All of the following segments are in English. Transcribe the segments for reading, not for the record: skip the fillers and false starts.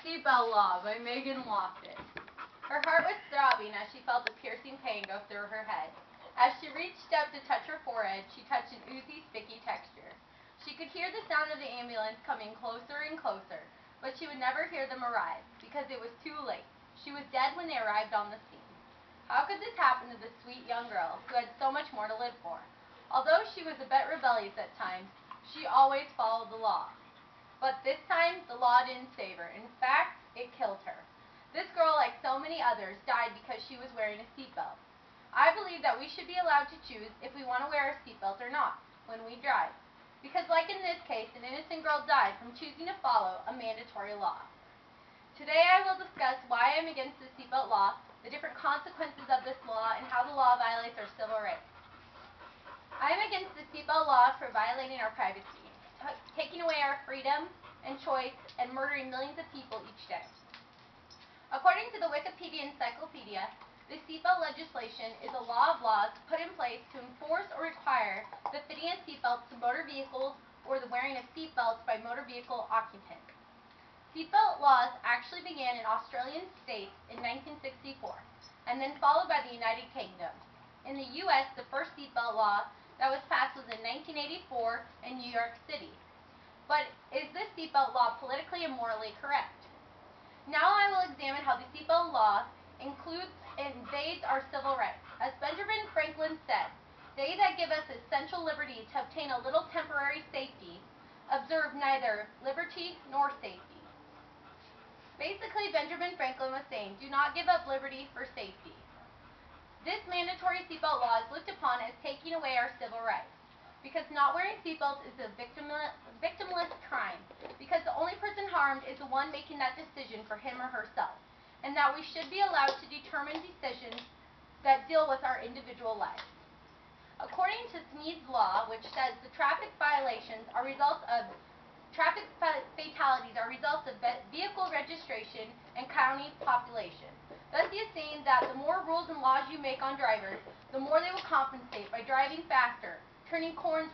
Seatbelt Law by Megan Loftus. Her heart was throbbing as she felt the piercing pain go through her head. As she reached up to touch her forehead, she touched an oozy, sticky texture. She could hear the sound of the ambulance coming closer and closer, but she would never hear them arrive, because it was too late. She was dead when they arrived on the scene. How could this happen to this sweet young girl, who had so much more to live for? Although she was a bit rebellious at times, she always followed the law. But this time, the law didn't save her. In fact, it killed her. This girl, like so many others, died because she was wearing a seatbelt. I believe that we should be allowed to choose if we want to wear a seatbelt or not when we drive. Because like in this case, an innocent girl died from choosing to follow a mandatory law. Today I will discuss why I am against the seatbelt law, the different consequences of this law, and how the law violates our civil rights. I am against the seatbelt law for violating our privacy, taking away our freedom and choice, and murdering millions of people each day. According to the Wikipedia Encyclopedia, the seatbelt legislation is a law of laws put in place to enforce or require the fitting of seatbelts to motor vehicles or the wearing of seatbelts by motor vehicle occupants. Seatbelt laws actually began in Australian states in 1964 and then followed by the United Kingdom. In the U.S., the first seatbelt law that was passed was in 1984 in New York City. But is this seatbelt law politically and morally correct? Now I will examine how the seatbelt law invades our civil rights. As Benjamin Franklin said, "They that give us essential liberty to obtain a little temporary safety observe neither liberty nor safety." Basically, Benjamin Franklin was saying, do not give up liberty for safety. This mandatory seatbelt law is looked upon as taking away our civil rights, because not wearing seatbelts is a victimless crime, because the only person harmed is the one making that decision for him or herself, and that we should be allowed to determine decisions that deal with our individual lives. According to Snead's law, which says the traffic fatalities are results of vehicle registration and county population. Thus he is saying that the more rules and laws you make on drivers, the more they will compensate by driving faster, turning corners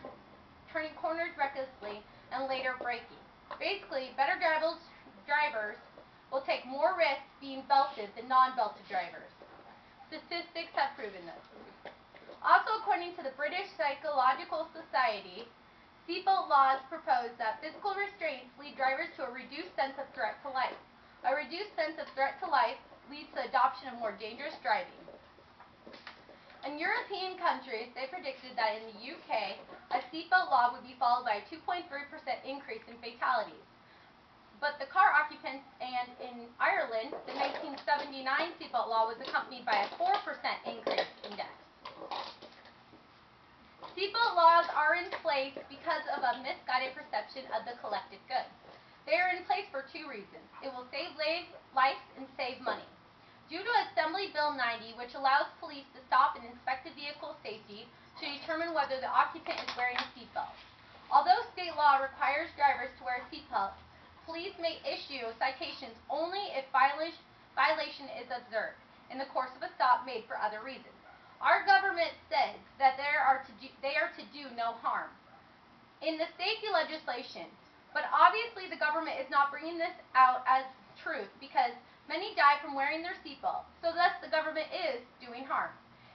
recklessly, and later braking. Basically, better drivers will take more risks being belted than non-belted drivers. Statistics have proven this. Also, according to the British Psychological Society, seatbelt laws propose that physical restraints lead drivers to a reduced sense of threat to life. A reduced sense of threat to life leads to adoption of more dangerous driving. In European countries, they predicted that in the UK, a seatbelt law would be followed by a 2.3% increase in fatalities. But the car occupants, and in Ireland, the 1979 seatbelt law was accompanied by a 4% increase in deaths. Seatbelt laws are in place because of a misguided perception of the collective good. They are in place for two reasons. It will save lives and save money. Due to Assembly Bill 90, which allows police to stop and inspect the vehicle's safety to determine whether the occupant is wearing a seatbelt. Although state law requires drivers to wear seatbelts, police may issue citations only if violation is observed in the course of a stop made for other reasons. Our government says that they are to do no harm in the safety legislation, but obviously the government is not bringing this out as truth because many die from wearing their seatbelt, so thus the government is doing harm.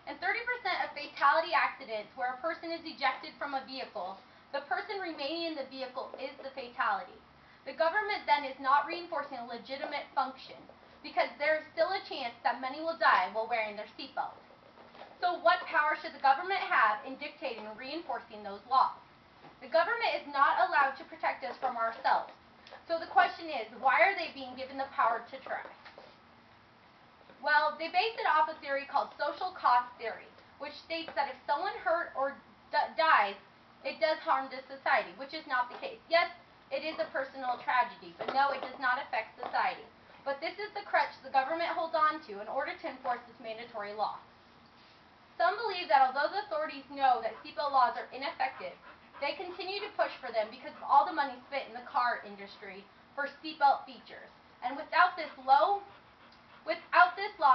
In 30% of fatality accidents where a person is ejected from a vehicle, the person remaining in the vehicle is the fatality. The government then is not reinforcing a legitimate function because there is still a chance that many will die while wearing their seatbelt. So what power should the government have in dictating and reinforcing those laws? The government is not allowed to protect us from ourselves. So the question is, why are they being given the power to try? Well, they base it off a theory called social cost theory, which states that if someone hurt or dies, it does harm to society, which is not the case. Yes, it is a personal tragedy, but no, it does not affect society. But this is the crutch the government holds on to in order to enforce this mandatory law. Some believe that although the authorities know that seatbelt laws are ineffective, they continue to push for them because of all the money spent in the car industry for seatbelt features. And without this law,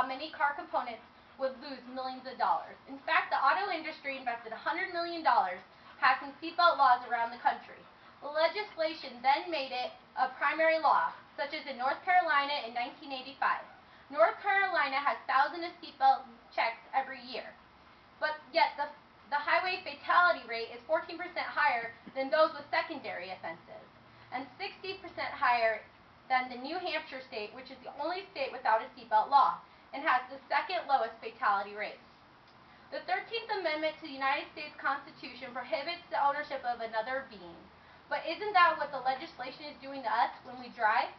many car components would lose millions of dollars. In fact, the auto industry invested $100 million passing seatbelt laws around the country. The legislation then made it a primary law, such as in North Carolina in 1985. North Carolina has thousands of seatbelt checks every year, but yet the highway fatality rate is 14% higher than those with secondary offenses, and 60% higher than the New Hampshire state, which is the only state without a seatbelt law, and has the second lowest fatality rate. The 13th Amendment to the United States Constitution prohibits the ownership of another being. But isn't that what the legislation is doing to us when we drive?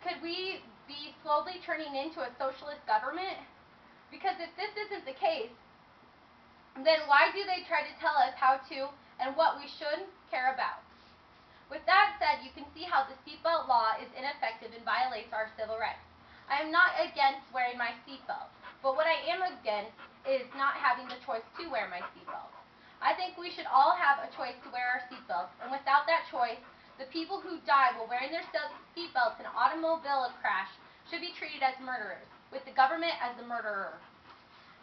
Could we be slowly turning into a socialist government? Because if this isn't the case, then why do they try to tell us how to and what we should care about? With that said, you can see how the seatbelt law is ineffective and violates our civil rights. I am not against wearing my seatbelt, but what I am against is not having the choice to wear my seatbelt. I think we should all have a choice to wear our seatbelts, and without that choice, the people who die while wearing their seatbelts in an automobile crash should be treated as murderers, with the government as the murderer.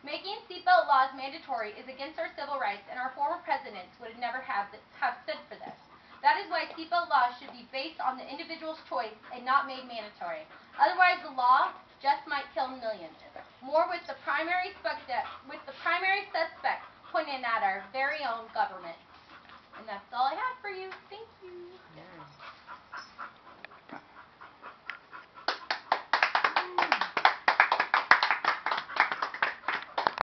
Making seatbelt laws mandatory is against our civil rights, and our former presidents would never have stood for this. That is why seatbelt laws should be based on the individual's choice and not made mandatory. Otherwise, the law just might kill millions. More with the primary suspect pointing at our very own government. And that's all I have for you. Thank you. Yeah.